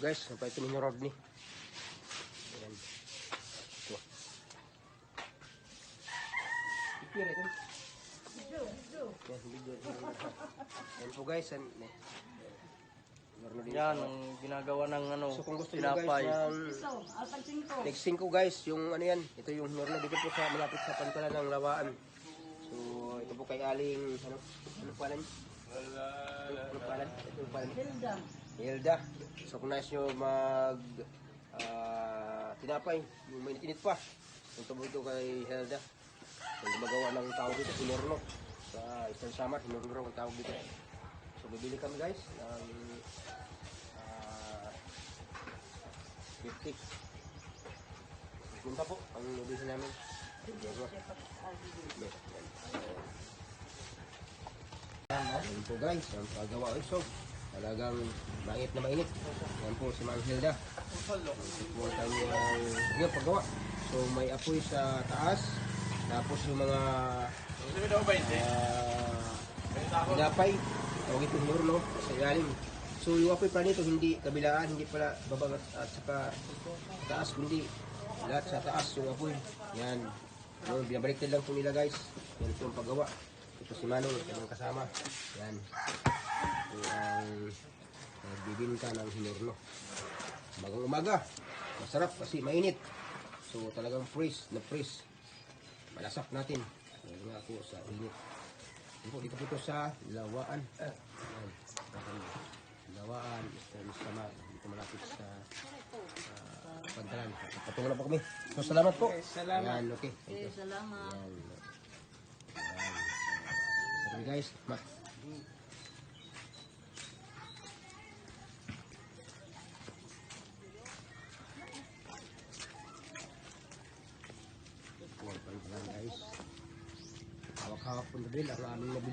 Guys, sampai ito ninyo rod ni. Ayan. Ito. Ipira ito. Ayan po guys. Yan, ang ginagawa ng ano, So kung gusto nyo guys tinapay. next 5 guys, yung ano yan, ito yung horno dito po sa malapit sa pantalan ng Lawaan. So ito po kay Aling, ano pangalan? Ano pangalan? Ito yung pangalan? Hilda. So kung nais nyo mag tinapay, yung mainit pa. Ito po ito kay Hilda. So gumagawa ng tawag dito, hinurno. Sa isang samar, hinurno ang tawag dito. So bibili kami guys ng 50. Punta po ang nabili namin. Ayan po guys, ang paggawa also. Talagang mainit na mainit. Ayan po si Ma'am Hilda. Ito po ang kanyang paggawa. So may apoy sa taas. Tapos yung mga tinapay. Tawag ito hinurno sa ilalim. So yung apoy pa nito hindi kabilaan, hindi pala baba at saka taas, kundi lahat sa taas yung apoy. Yan. Yung binabaliktad lang po nila guys. Yan po ang paggawa. Ito si Manong, yung kasama. Yan. Ito ang nagbibinta ng hinurno. Magang umaga. Masarap kasi mainit. So talagang fresh na fresh. Malasak natin. Yan nga po sa init. Dito po ito sa Lawaan. Yan. Lawaan, sama dito malapit sa pantalan. Patungo na po kami. So salamat po. Salamat. Ayan, okay. Salamat. Ayan. Sorry guys. Guys. Hawak-hawak po na rin ang aming nabili.